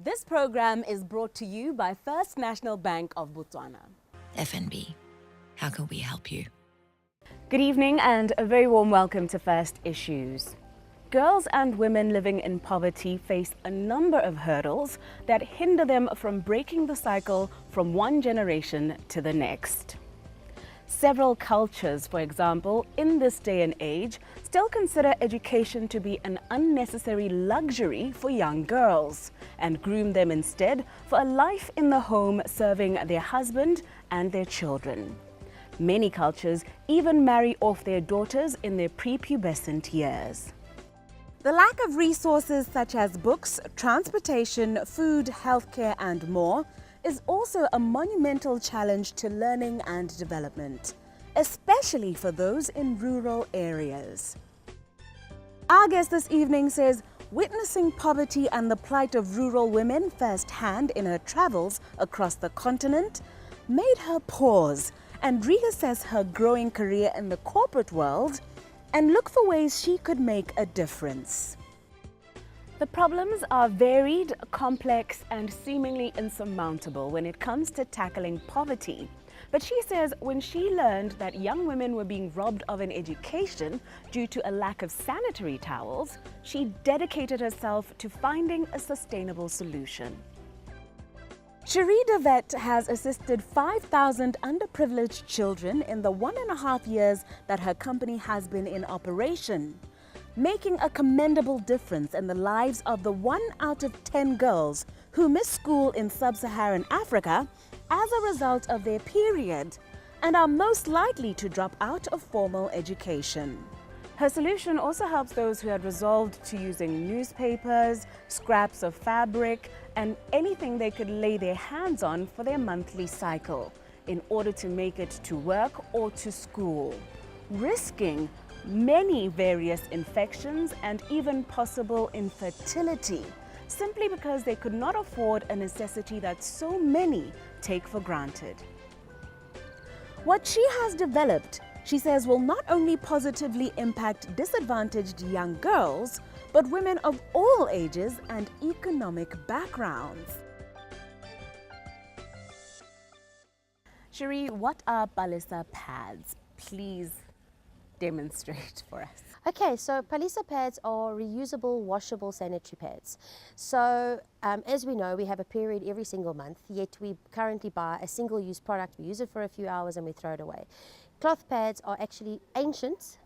This program is brought to you by First National Bank of Botswana. FNB, how can we help you? Good evening and a very warm welcome to First Issues. Girls and women living in poverty face a number of hurdles that hinder them from breaking the cycle from one generation to the next. Several cultures, for example, in this day and age, still consider education to be an unnecessary luxury for young girls and groom them instead for a life in the home serving their husband and their children. Many cultures even marry off their daughters in their prepubescent years. The lack of resources such as books, transportation, food, healthcare and more is also a monumental challenge to learning and development, especially for those in rural areas. Our guest this evening says witnessing poverty and the plight of rural women firsthand in her travels across the continent made her pause and reassess her growing career in the corporate world and look for ways she could make a difference. The problems are varied, complex, and seemingly insurmountable when it comes to tackling poverty. But she says when she learned that young women were being robbed of an education due to a lack of sanitary towels, she dedicated herself to finding a sustainable solution. Sherie De Wet has assisted 5,000 underprivileged children in the 1.5 years that her company has been in operation, making a commendable difference in the lives of the 1 out of 10 girls who miss school in sub-Saharan Africa as a result of their period and are most likely to drop out of formal education. Her solution also helps those who had resolved to using newspapers, scraps of fabric, and anything they could lay their hands on for their monthly cycle in order to make it to work or to school, risking many various infections and even possible infertility, simply because they could not afford a necessity that so many take for granted. What she has developed, she says, will not only positively impact disadvantaged young girls, but women of all ages and economic backgrounds. Sherie, what are Palesa pads? Please demonstrate for us. Okay, so Palesa pads are reusable, washable sanitary pads. So as we know, we have a period every single month, yet we currently buy a single-use product, we use it for a few hours and we throw it away. Cloth pads are actually ancient,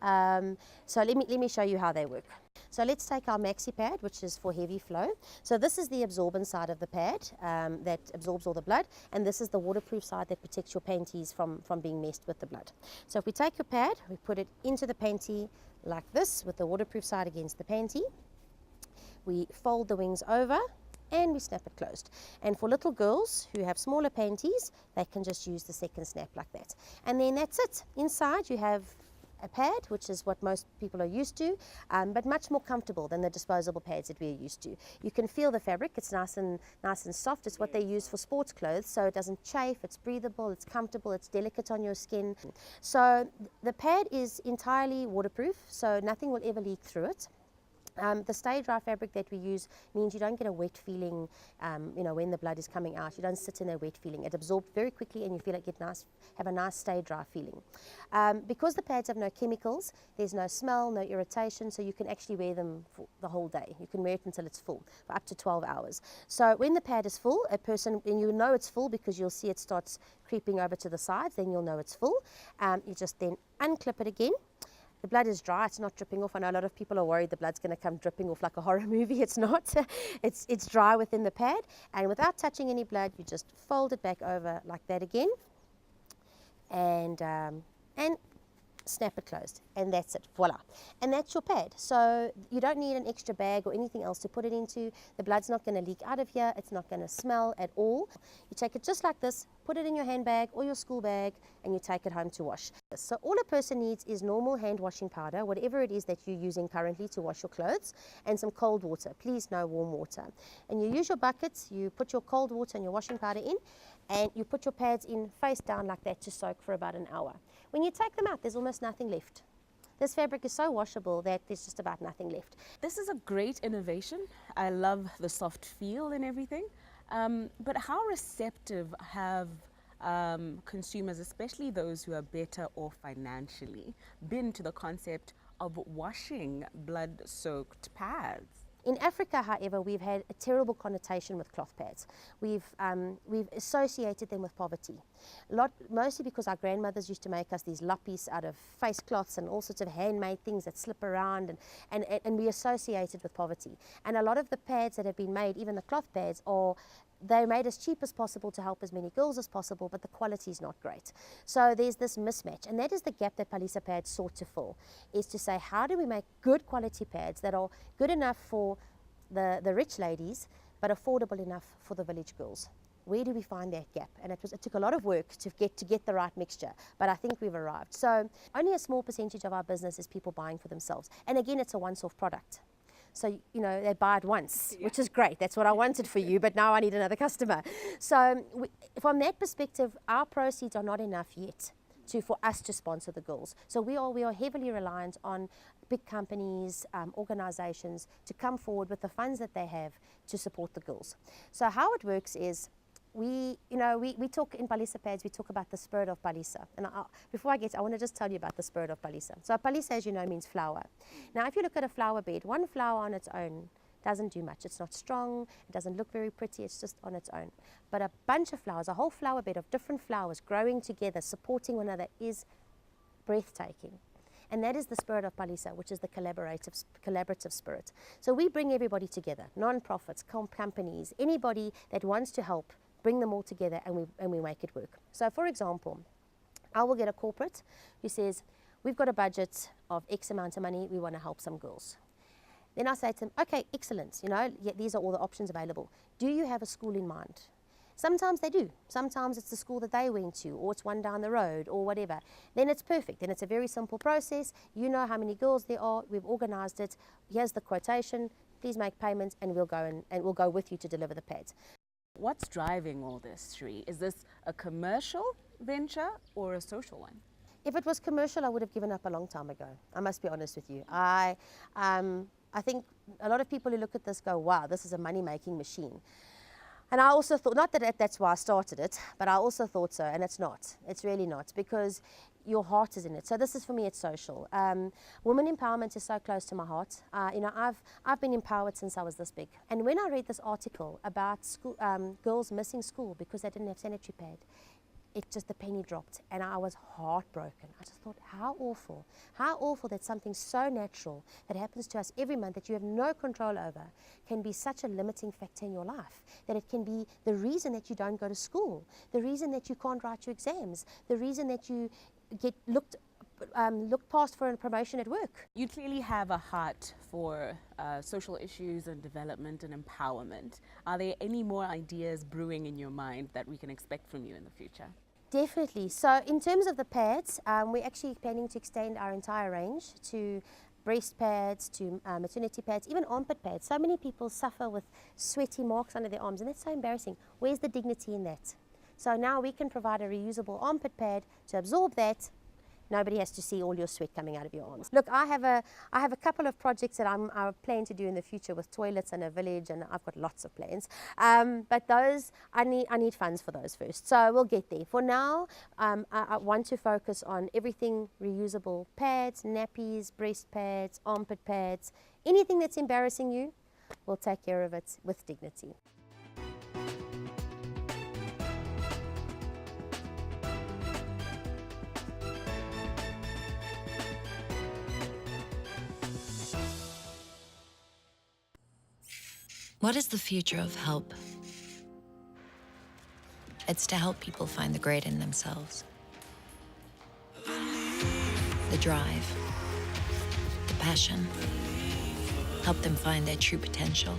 so let me show you how they work. So let's take our maxi pad, which is for heavy flow. So this is the absorbent side of the pad that absorbs all the blood, and this is the waterproof side that protects your panties from being messed with the blood. So if we take your pad, we put it into the panty like this with the waterproof side against the panty. We fold the wings over and we snap it closed. And for little girls who have smaller panties, they can just use the second snap like that. And then that's it. Inside you have a pad, which is what most people are used to, but much more comfortable than the disposable pads that we're used to. You can feel the fabric, it's nice and soft. It's what they use for sports clothes, so it doesn't chafe, it's breathable, it's comfortable, it's delicate on your skin. So the pad is entirely waterproof, so nothing will ever leak through it. The stay dry fabric that we use means you don't get a wet feeling, when the blood is coming out. You don't sit in a wet feeling. It absorbs very quickly and you feel like have a nice stay dry feeling. Because the pads have no chemicals, there's no smell, no irritation, so you can actually wear them for the whole day. You can wear it until it's full, for up to 12 hours. So when the pad is full, and you know it's full because you'll see it starts creeping over to the sides, then you'll know it's full. You just then unclip it again. The blood is dry, it's not dripping off. I know a lot of people are worried the blood's going to come dripping off like a horror movie. It's not. It's dry within the pad, and without touching any blood, you just fold it back over like that again, and snap it closed, and that's it, voila. And that's your pad. So you don't need an extra bag or anything else to put it into. The blood's not going to leak out of here, it's not going to smell at all. You take it just like this, put it in your handbag or your school bag, and you take it home to wash. So all a person needs is normal hand washing powder, whatever it is that you're using currently to wash your clothes, and some cold water. Please no warm water. And you use your buckets, you put your cold water and your washing powder in, and you put your pads in face down like that to soak for about an hour. When you take them out, there's almost nothing left. This fabric is so washable that there's just about nothing left. This is a great innovation. I love the soft feel and everything. But how receptive have consumers, especially those who are better off financially, been to the concept of washing blood-soaked pads? In Africa, however, we've had a terrible connotation with cloth pads. We've associated them with poverty. Mostly because our grandmothers used to make us these lappies out of face cloths and all sorts of handmade things that slip around, and we associate it with poverty. And a lot of the pads that have been made, even the cloth pads, they're made as cheap as possible to help as many girls as possible, but the quality is not great. So there's this mismatch, and that is the gap that Palesa Pads sought to fill, is to say, how do we make good quality pads that are good enough for the rich ladies, but affordable enough for the village girls? Where do we find that gap? And it took a lot of work to get the right mixture, but I think we've arrived. So only a small percentage of our business is people buying for themselves. And again, it's a once-off product. So, you know, they buy it once, which is great. That's what I wanted for you, but now I need another customer. So from that perspective, our proceeds are not enough yet for us to sponsor the girls. So we are heavily reliant on big companies, organizations to come forward with the funds that they have to support the girls. So how it works is, we talk in Palesa Pads, we talk about the spirit of Palesa. And before I want to just tell you about the spirit of Palesa. So Palesa, as you know, means flower. Now, if you look at a flower bed, one flower on its own doesn't do much. It's not strong, it doesn't look very pretty, it's just on its own. But a bunch of flowers, a whole flower bed of different flowers growing together, supporting one another, is breathtaking. And that is the spirit of Palesa, which is the collaborative spirit. So we bring everybody together, non-profits, companies, anybody that wants to help, bring them all together, and we make it work. So for example, I will get a corporate who says, we've got a budget of X amount of money, we want to help some girls. Then I say to them, okay, excellent, these are all the options available. Do you have a school in mind? Sometimes they do. Sometimes it's the school that they went to, or it's one down the road, or whatever. Then it's perfect. Then it's a very simple process. You know how many girls there are. We've organized it. Here's the quotation. Please make payments, and we'll go with you to deliver the pads. What's driving all this, Sherie? Is this a commercial venture or a social one? If it was commercial, I would have given up a long time ago. I must be honest with you. I think a lot of people who look at this go, wow, this is a money-making machine. And I also thought, not that that's why I started it, but I also thought so, and it's not. It's really not, because your heart is in it. So this is, for me, it's social. Women empowerment is so close to my heart. I've been empowered since I was this big. And when I read this article about school, girls missing school because they didn't have sanitary pad, the penny dropped, and I was heartbroken. I just thought, how awful that something so natural that happens to us every month that you have no control over can be such a limiting factor in your life, that it can be the reason that you don't go to school, the reason that you can't write your exams, the reason that you get looked past for a promotion at work. You clearly have a heart for social issues and development and empowerment. Are there any more ideas brewing in your mind that we can expect from you in the future? Definitely. So in terms of the pads, we're actually planning to extend our entire range to breast pads, to maternity pads, even armpit pads. So many people suffer with sweaty marks under their arms, and that's so embarrassing. Where's the dignity in that? So now we can provide a reusable armpit pad to absorb that. Nobody has to see all your sweat coming out of your arms. Look, I have a couple of projects that I plan to do in the future with toilets and a village, and I've got lots of plans. But those, I need funds for those first. So we'll get there. For now, I want to focus on everything reusable: pads, nappies, breast pads, armpit pads. Anything that's embarrassing you, we'll take care of it with dignity. What is the future of help? It's to help people find the great in themselves. The drive, the passion. Help them find their true potential.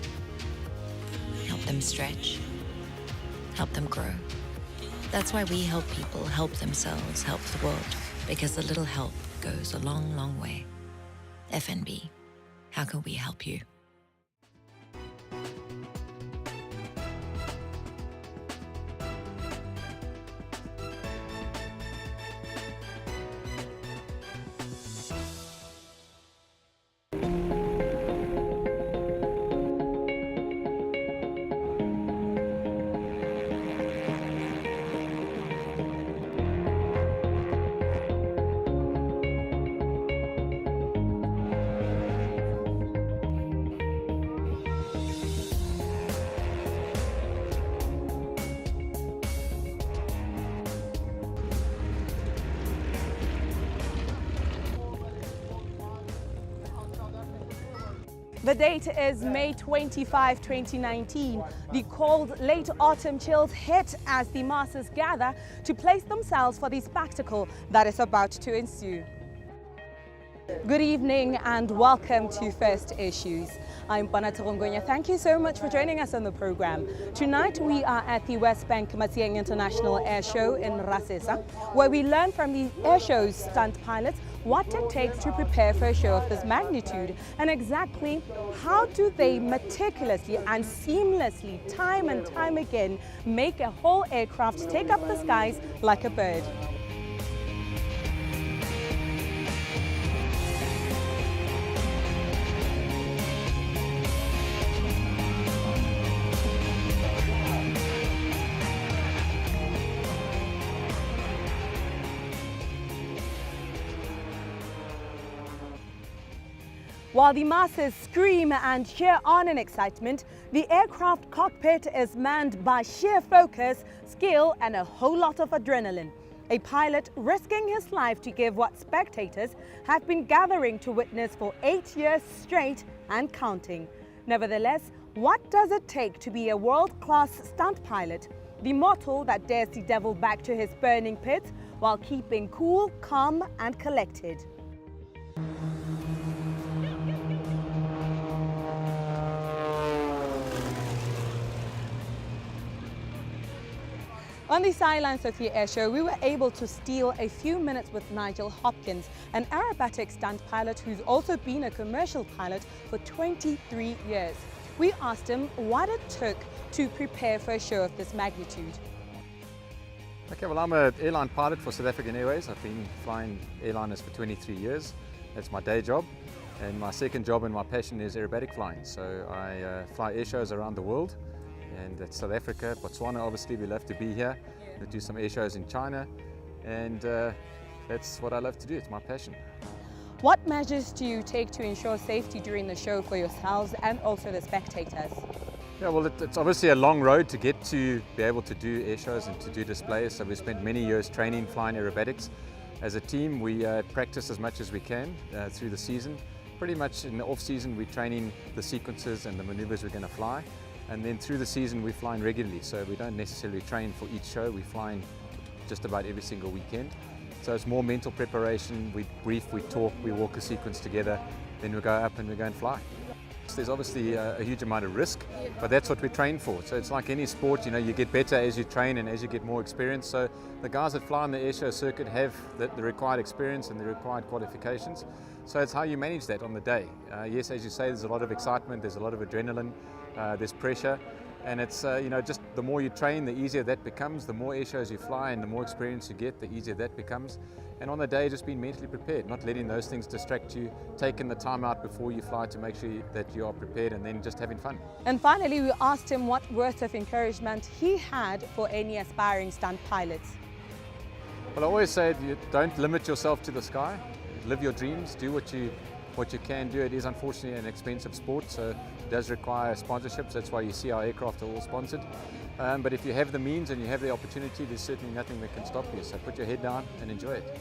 Help them stretch. Help them grow. That's why we help people help themselves, help the world, because a little help goes a long, long way. FNB, how can we help you? The date is May 25, 2019. The cold late autumn chills hit as the masses gather to place themselves for the spectacle that is about to ensue. Good evening and welcome to First Issues. I'm Palesa Demo. Thank you so much for joining us on the program. Tonight we are at the Wesbank Matsieng International Airshow in Rasesa, where we learn from the airshow's stunt pilots what it takes to prepare for a show of this magnitude, and exactly how do they meticulously and seamlessly, time and time again, make a whole aircraft take up the skies like a bird. While the masses scream and cheer on in excitement, the aircraft cockpit is manned by sheer focus, skill, and a whole lot of adrenaline. A pilot risking his life to give what spectators have been gathering to witness for 8 years straight and counting. Nevertheless, what does it take to be a world-class stunt pilot? The mortal that dares the devil back to his burning pit while keeping cool, calm, and collected. On the sidelines of the airshow, we were able to steal a few minutes with Nigel Hopkins, an aerobatic stunt pilot who's also been a commercial pilot for 23 years. We asked him what it took to prepare for a show of this magnitude. Okay, well, I'm an airline pilot for South African Airways. I've been flying airliners for 23 years. That's my day job. And my second job and my passion is aerobatic flying. So I fly air shows around the world. And that's South Africa, Botswana, obviously we love to be here. We do some air shows in China, and that's what I love to do, it's my passion. What measures do you take to ensure safety during the show for yourselves and also the spectators? Yeah, well, it's obviously a long road to get to be able to do air shows and to do displays, so we spent many years training flying aerobatics. As a team, we practice as much as we can through the season. Pretty much in the off-season, we're training the sequences and the maneuvers we're going to fly. And then through the season we're flying regularly, so we don't necessarily train for each show, we're flying just about every single weekend. So it's more mental preparation, we brief, we talk, we walk a sequence together, then we go up and we go and fly. So there's obviously a huge amount of risk, but that's what we train for. So it's like any sport, you know, you get better as you train and as you get more experience. So the guys that fly on the airshow circuit have the required experience and the required qualifications. So it's how you manage that on the day. Yes, as you say, there's a lot of excitement, there's a lot of adrenaline, there's pressure, and it's you know, just the more you train, the easier that becomes. The more air shows you fly and the more experience you get, the easier that becomes. And on the day, just being mentally prepared, not letting those things distract you, taking the time out before you fly to make sure that you are prepared, and then just having fun. And finally, we asked him what words of encouragement he had for any aspiring stunt pilots. Well, I always say, don't limit yourself to the sky. Live your dreams, do what you can do. It is unfortunately an expensive sport, so it does require sponsorships. That's why you see our aircraft are all sponsored. But if you have the means and you have the opportunity, there's certainly nothing that can stop you. So put your head down and enjoy it.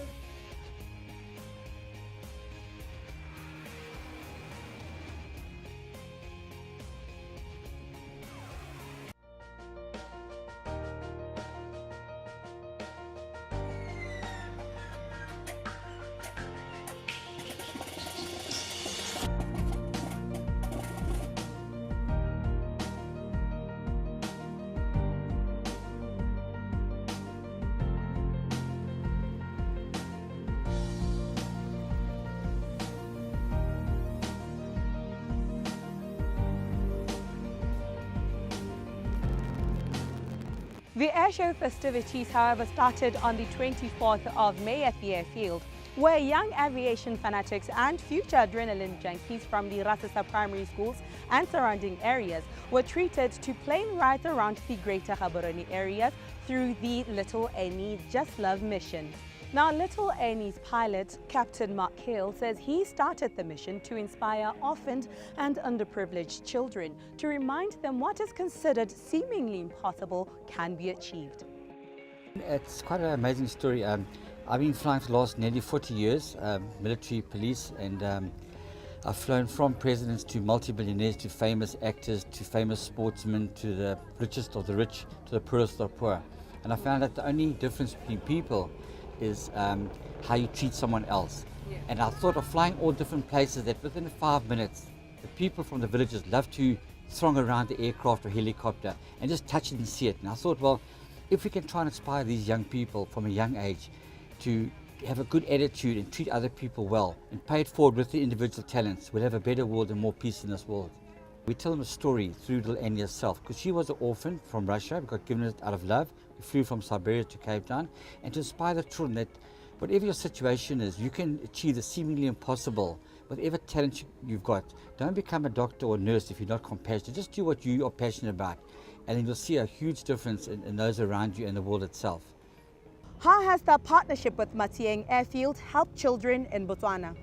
The airshow festivities, however, started on the 24th of May at the airfield, where young aviation fanatics and future adrenaline junkies from the Rasesa primary schools and surrounding areas were treated to plane rides around the greater Gaborone area through the Little Annie Just Love mission. Now, Little Annie's pilot, Captain Mark Hill, says he started the mission to inspire orphaned and underprivileged children, to remind them what is considered seemingly impossible can be achieved. It's quite an amazing story. I've been flying for the last nearly 40 years, military, police, and I've flown from presidents to multi-billionaires to famous actors to famous sportsmen to the richest of the rich to the poorest of the poor. And I found that the only difference between people is how you treat someone else. Yeah. And I thought of flying all different places that within 5 minutes, the people from the villages love to throng around the aircraft or helicopter and just touch it and see it. And I thought, well, if we can try and inspire these young people from a young age to have a good attitude and treat other people well and pay it forward with the individual talents, we'll have a better world and more peace in this world. We tell them a story through little Annie herself, because she was an orphan from Russia. We got given it out of love. We flew from Siberia to Cape Town, and to inspire the children that whatever your situation is, you can achieve the seemingly impossible. Whatever talent you've got, don't become a doctor or nurse if you're not compassionate. Just do what you are passionate about, and then you'll see a huge difference in those around you and the world itself. How has the partnership with Matsieng Airfield helped children in Botswana?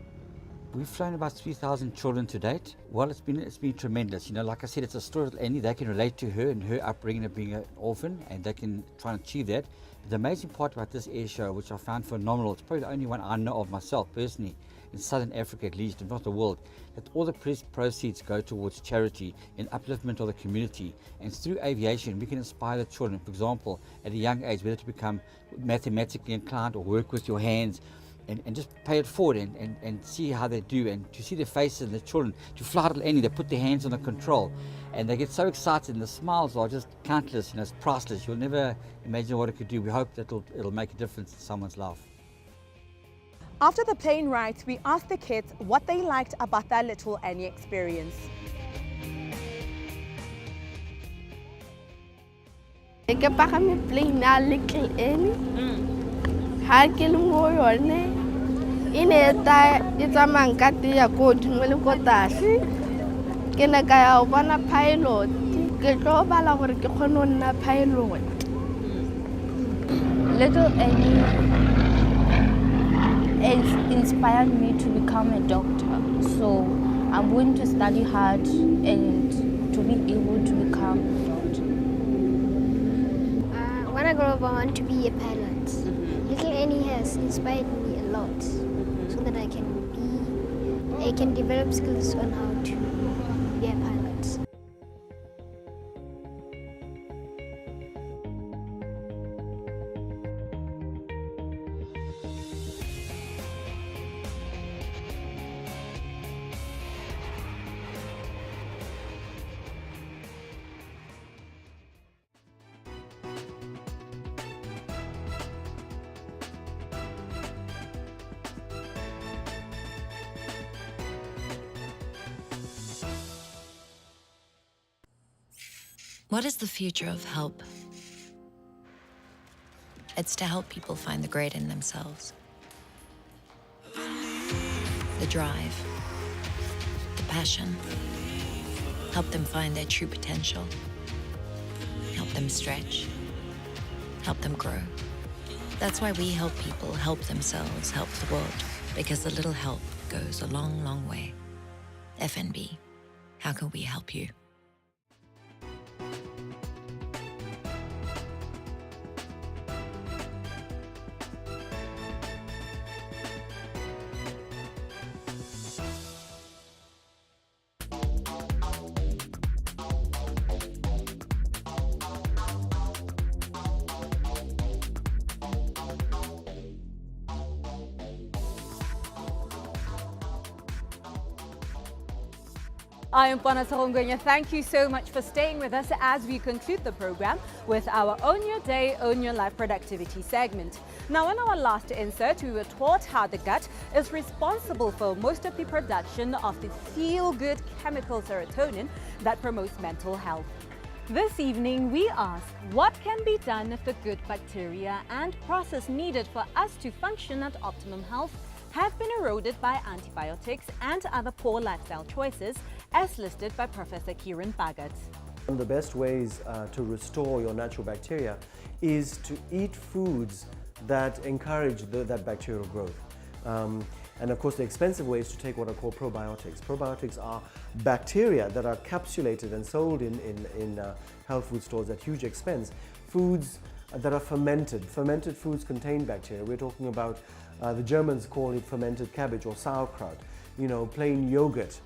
We've flown about 3,000 children to date. Well, it's been tremendous. You know, like I said, it's a story of Annie. They can relate to her and her upbringing of being an orphan, and they can try and achieve that. But the amazing part about this air show, which I found phenomenal, it's probably the only one I know of myself personally, in Southern Africa at least, if not the world, that all the proceeds go towards charity and upliftment of the community. And through aviation, we can inspire the children, for example, at a young age, whether to become mathematically inclined or work with your hands, and just pay it forward and see how they do, and to see their faces and the children, to fly little Annie, they put their hands on the control and they get so excited, and the smiles are just countless, you know, it's priceless. You'll never imagine what it could do. We hope that it'll make a difference in someone's life. After the plane ride, we asked the kids what they liked about their little Annie experience. I pagame plane na little Annie. Ha ke le mo yone e ne ta e tsamang ka tia ko dingwe le ko tlase ke ne ka ya bona pilot ke tlo bala gore ke kgone go nna pilot. Little Annie inspired me to become a doctor, so I'm going to study hard and to be able to become a doctor. When I grow up, I want to be a pilot. Little Annie has inspired me a lot, so that I can develop skills on how to be a pilot. What is the future of help? It's to help people find the great in themselves. The drive, the passion. Help them find their true potential. Help them stretch. Help them grow. That's why we help people help themselves, help the world. Because a little help goes a long, long way. FNB, how can we help you? I am Palesa Demo. Thank you so much for staying with us as we conclude the program with our Own Your Day, Own Your Life productivity segment. Now, in our last insert, we were taught how the gut is responsible for most of the production of the feel-good chemical serotonin that promotes mental health. This evening, we ask, what can be done if the good bacteria and process needed for us to function at optimum health have been eroded by antibiotics and other poor lifestyle choices, as listed by Professor Kieran Baggett. One of the best ways to restore your natural bacteria is to eat foods that encourage that bacterial growth. And of course, the expensive way is to take what are called probiotics. Probiotics are bacteria that are capsulated and sold in health food stores at huge expense. Foods that are fermented. Fermented foods contain bacteria. We're talking about the Germans call it fermented cabbage or sauerkraut. plain yogurt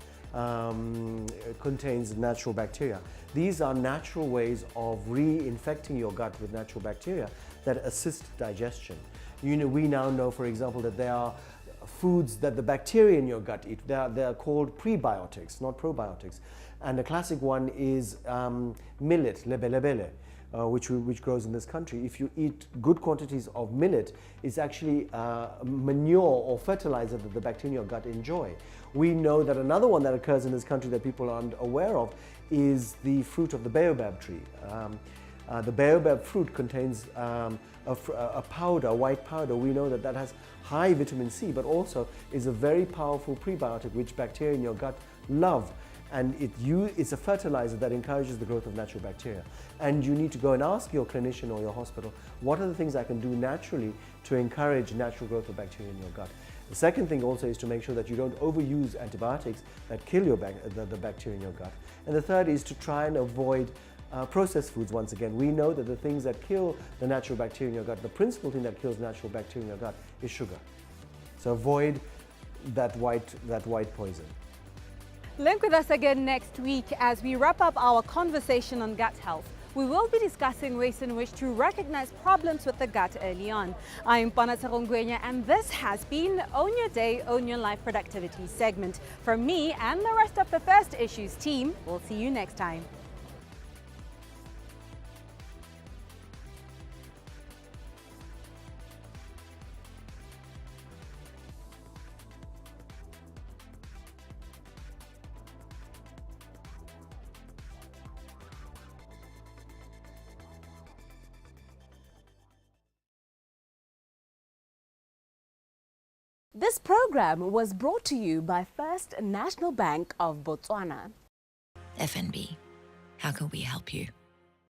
contains natural bacteria. These are natural ways of reinfecting your gut with natural bacteria that assist digestion. We now know, for example, that there are foods that the bacteria in your gut eat. They are called prebiotics, not probiotics. And the classic one is millet, lebelebele, which grows in this country. If you eat good quantities of millet, it's actually manure or fertilizer that the bacteria in your gut enjoy. We know that another one that occurs in this country that people aren't aware of is the fruit of the baobab tree. The baobab fruit contains a powder, a white powder. We know that that has high vitamin C, but also is a very powerful prebiotic which bacteria in your gut love. And it's a fertilizer that encourages the growth of natural bacteria. And you need to go and ask your clinician or your hospital, what are the things I can do naturally to encourage natural growth of bacteria in your gut? The second thing also is to make sure that you don't overuse antibiotics that kill the bacteria in your gut. And the third is to try and avoid processed foods. Once again, we know that the things that kill the natural bacteria in your gut, the principal thing that kills natural bacteria in your gut is sugar. So avoid that white poison. Link with us again next week as we wrap up our conversation on gut health. We will be discussing ways in which to recognize problems with the gut early on. I'm Palesa Demo, and this has been Own Your Day, Own Your Life Productivity segment. From me and the rest of the First Issues team, we'll see you next time. This program was brought to you by First National Bank of Botswana. FNB, how can we help you?